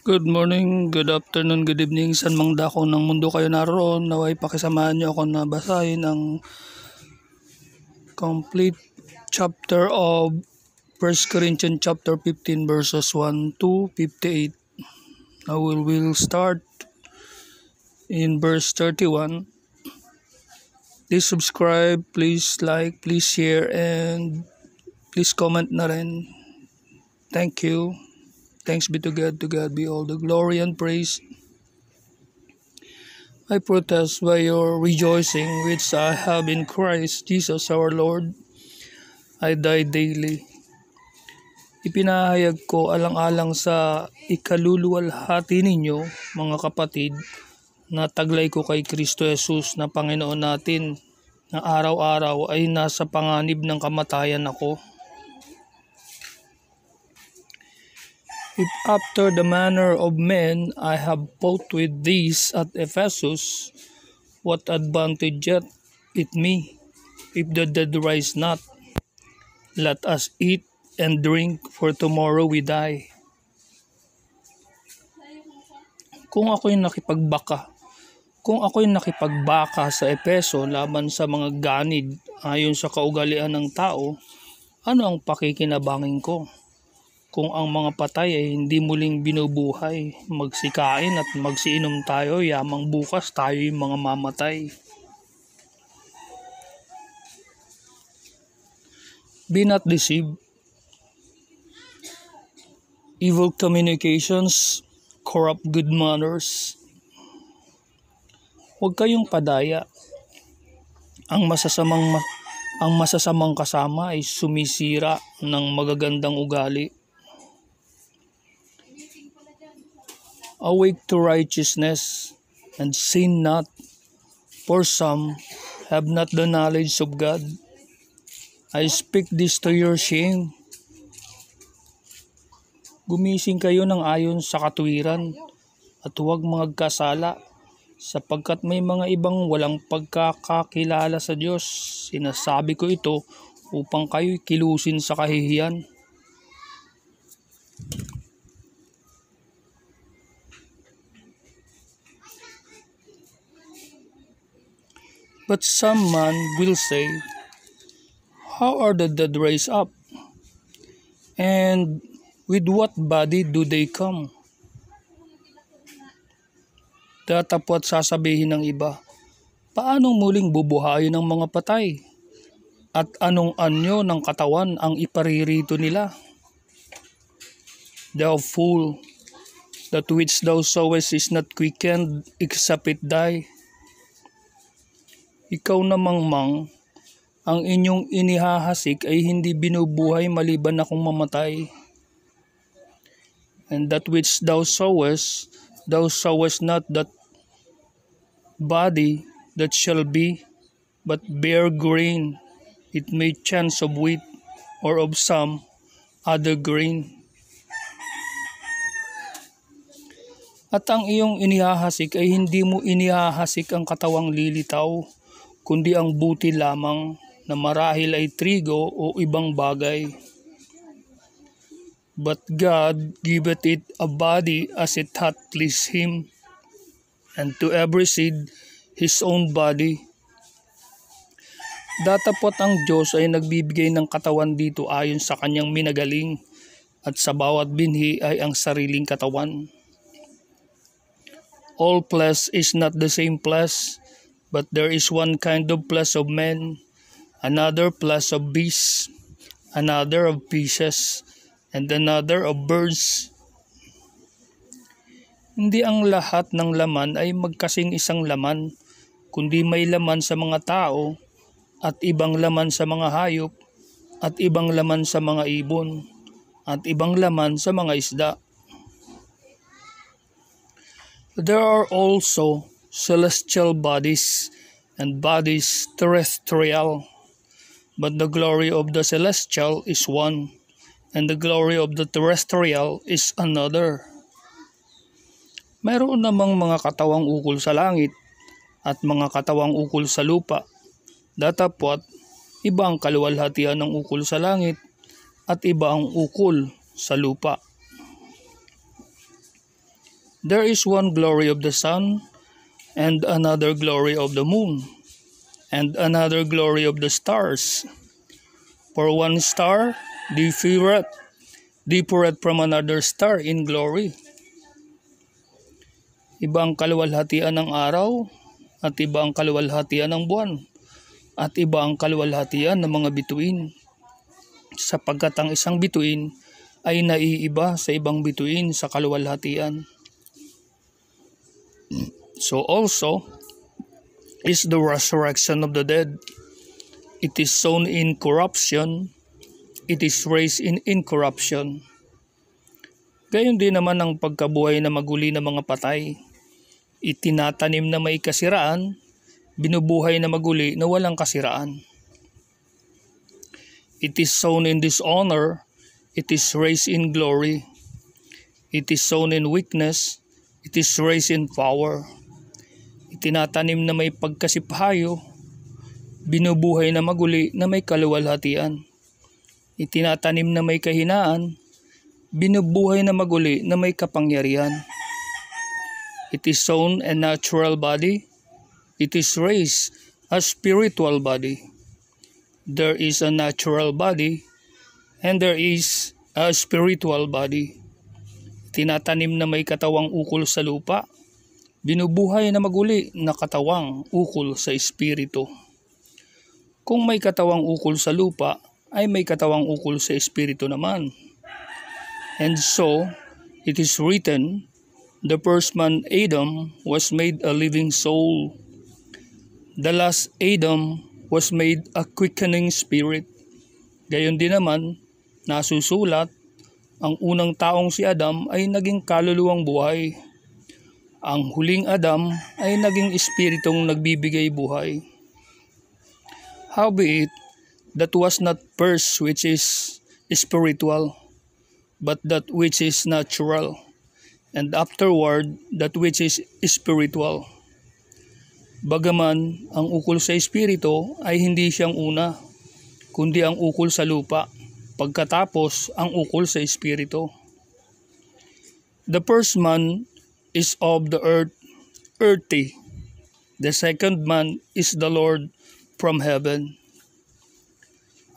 Good morning, good afternoon, good evening, san mang dako ng mundo kayo naroon. Naway pakisamahan niyo ako na basahin ang complete chapter of 1 Corinthians chapter 15 verses 1 to 58. Now we'll start in verse 31. Please subscribe, please like, please share, and please comment na rin. Thank you. Thanks be to God be all the glory and praise. I protest by your rejoicing which I have in Christ Jesus our Lord. I die daily. Ipinahayag ko alang-alang sa ikaluluwalhati ninyo, mga kapatid, na taglay ko kay Kristo Jesus na Panginoon natin, na araw-araw ay nasa panganib ng kamatayan ako. If after the manner of men I have fought with these at Ephesus, what advantage yet it me, if the dead rise not? Let us eat and drink, for tomorrow we die. Kung ako'y nakipagbaka sa Epeso laban sa mga ganid ayon sa kaugalian ng tao, ano ang pakikinabangin ko? Kung ang mga patay ay hindi muling binubuhay, magsikain at magsiinom tayo, yamang bukas tayo'y mga mamatay. Be not deceived. Evil communications corrupt good manners. Huwag kayong padaya. Ang masasamang kasama ay sumisira ng magagandang ugali. Awake to righteousness and sin not, for some have not the knowledge of God. I speak this to your shame. Gumising kayo ng ayon sa katuwiran at huwag magkasala, sapagkat may mga ibang walang pagkakakilala sa Diyos. Sinasabi ko ito upang kayo'y kilusin sa kahihiyan. But some man will say, how are the dead raised up? And with what body do they come? Tatapot sasabihin ng iba, paanong muling bubuhayin ng mga patay? At anong anyo ng katawan ang iparirito nila? Thou fool, that which thou sowest is not quickened except it die. Ikaw namang ang inyong inihahasik ay hindi binubuhay maliban na kung mamatay. And that which thou sowest not that body that shall be, but bear grain, it may chance of wheat, or of some other grain. At ang iyong inihahasik ay hindi mo inihahasik ang katawang lilitaw, kundi ang buti lamang, na marahil ay trigo o ibang bagay. But God giveth it a body as it hath pleased Him, and to every seed his own body. Datapot ang Diyos ay nagbibigay ng katawan dito ayon sa kanyang minagaling, at sa bawat binhi ay ang sariling katawan. All flesh is not the same flesh, but there is one kind of flesh of men, another flesh of beasts, another of fishes, and another of birds. Hindi ang lahat ng laman ay magkasing isang laman, kundi may laman sa mga tao, at ibang laman sa mga hayop, at ibang laman sa mga ibon, at ibang laman sa mga isda. There are also celestial bodies and bodies terrestrial, but the glory of the celestial is one, and the glory of the terrestrial is another. Mayroon namang mga katawang ukol sa langit at mga katawang ukol sa lupa. Datapwat, iba ang kaluwalhatian ng ukol sa langit at iba ang ukol sa lupa. There is one glory of the sun, and another glory of the moon, and another glory of the stars. For one star differeth from another star in glory. Iba ang kaluwalhatian ng araw, at iba ang kaluwalhatian ng buwan, at iba ang kaluwalhatian ng mga bituin. Sapagkat ang isang bituin ay naiiba sa ibang bituin sa kaluwalhatian. So also is the resurrection of the dead. It is sown in corruption, it is raised in incorruption. Gayon din naman ang pagkabuhay na maguli ng mga patay. Itinatanim na may kasiraan, binubuhay na maguli na walang kasiraan. It is sown in dishonor, it is raised in glory. It is sown in weakness, it is raised in power. Itinatanim na may pagkasiphayo, binubuhay na maguli na may kaluwalhatian. Itinatanim na may kahinaan, binubuhay na maguli na may kapangyarihan. It is sown a natural body, it is raised a spiritual body. There is a natural body and there is a spiritual body. Tinatanim na may katawang ukol sa lupa, binubuhay na maguli na katawang ukol sa espiritu. Kung may katawang ukol sa lupa, ay may katawang ukol sa espiritu naman. And so, it is written, the first man Adam was made a living soul. The last Adam was made a quickening spirit. Gayon din naman, nasusulat, ang unang taong si Adam ay naging kaluluwang buhay. Ang huling Adam ay naging espiritong nagbibigay buhay. Howbeit, that was not first which is spiritual, but that which is natural, and afterward that which is spiritual. Bagaman ang ukol sa espiritu ay hindi siyang una, kundi ang ukol sa lupa, pagkatapos ang ukol sa espiritu. The first man is of the earth, earthy. The second man is the Lord from heaven.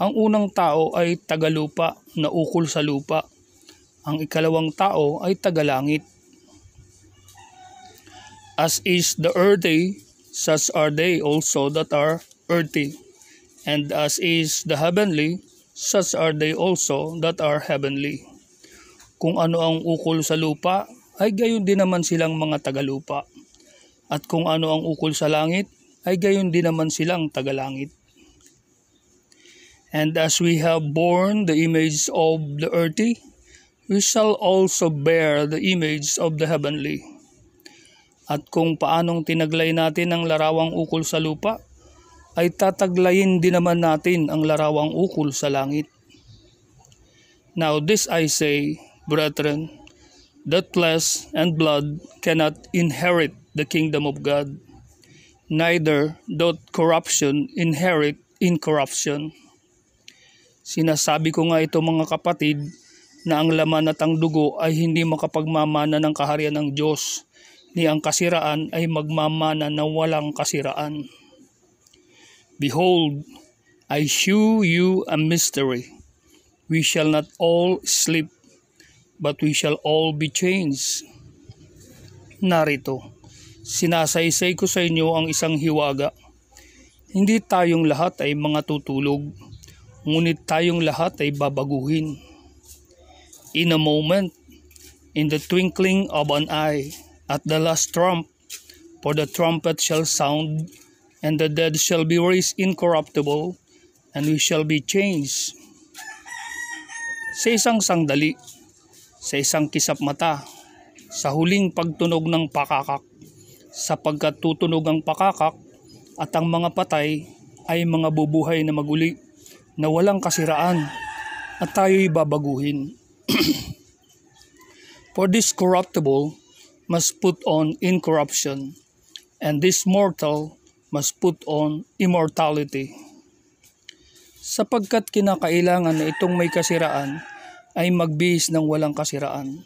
Ang unang tao ay tagalupa na ukol sa lupa. Ang ikalawang tao ay tagalangit. As is the earthy, such are they also that are earthy. And as is the heavenly, such are they also that are heavenly. Kung ano ang ukol sa lupa, ay gayon din naman silang mga tagalupa. At kung ano ang ukol sa langit, ay gayon din naman silang tagalangit. And as we have borne the image of the earthy, we shall also bear the image of the heavenly. At kung paanong tinaglay natin ang larawang ukol sa lupa, ay tataglayin din naman natin ang larawang ukol sa langit. Now this I say, brethren, that flesh and blood cannot inherit the kingdom of God, neither doth corruption inherit incorruption. Sinasabi ko nga ito mga kapatid, na ang laman at ang dugo ay hindi makapagmamana ng kaharian ng Diyos, ni ang kasiraan ay magmamana na walang kasiraan. Behold, I shew you a mystery. We shall not all sleep, but we shall all be changed. Narito, sinasaysay ko sa inyo ang isang hiwaga. Hindi tayong lahat ay mga tutulog, ngunit tayong lahat ay babaguhin. In a moment, in the twinkling of an eye, at the last trump, for the trumpet shall sound, and the dead shall be raised incorruptible, and we shall be changed. Sa isang sandali, sa isang kisap mata, sa huling pagtunog ng pakakak, sapagkat tutunog ang pakakak, at ang mga patay ay mga bubuhay na maguli, na walang kasiraan, at tayo'y babaguhin. For this corruptible must put on incorruption, and this mortal must put on immortality. Sapagkat kinakailangan na itong may kasiraan ay magbihis ng walang kasiraan,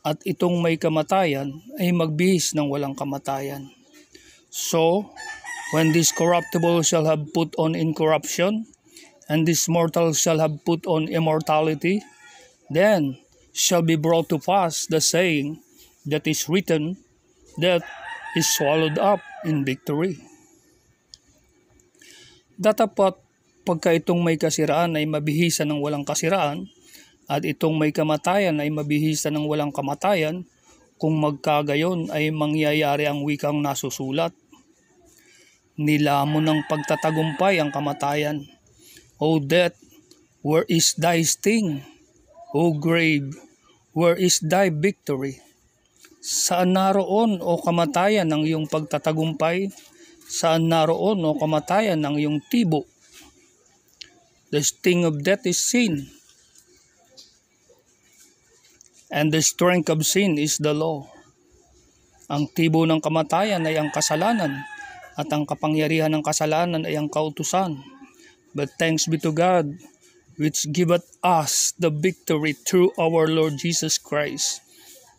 at itong may kamatayan ay magbihis ng walang kamatayan. So, when this corruptible shall have put on incorruption, and this mortal shall have put on immortality, then shall be brought to pass the saying that is written, death is swallowed up in victory. Datapat pagka itong may kasiraan ay mabihisan ng walang kasiraan, at itong may kamatayan ay mabihisan ng walang kamatayan, kung magkagayon ay mangyayari ang wikang nasusulat. Nilamon ng pagtatagumpay ang kamatayan. O death, where is thy sting? O grave, where is thy victory? Saan naroon o kamatayan ang iyong pagtatagumpay? Saan naroon o kamatayan ang iyong tibo? The sting of death is sin, and the strength of sin is the law. Ang tibo ng kamatayan ay ang kasalanan, at ang kapangyarihan ng kasalanan ay ang kautusan. But thanks be to God, which giveth us the victory through our Lord Jesus Christ.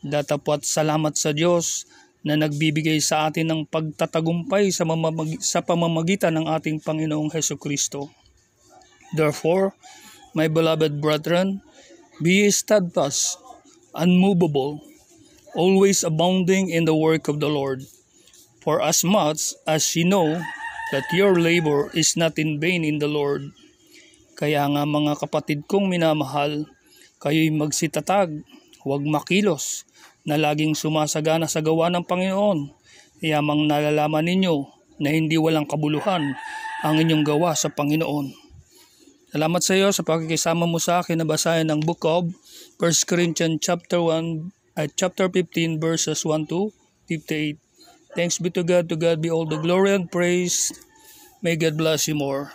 Datapwat salamat sa Diyos na nagbibigay sa atin ng pagtatagumpay sa pamamagitan ng ating Panginoong Hesukristo. Therefore, my beloved brethren, be steadfast, unmovable, always abounding in the work of the Lord. For as much as ye know that your labor is not in vain in the Lord. Kaya nga mga kapatid kong minamahal, kayo'y magsitatag, huwag makilos, na laging sumasagana sa gawa ng Panginoon. Yamang nalalaman ninyo na hindi walang kabuluhan ang inyong gawa sa Panginoon. Salamat sa iyo sa pakikisama mo sa akin na basahin ng Book of 1 Corinthians chapter 15 verses 1 to 58. Thanks be to God be all the glory and praise. May God bless you more.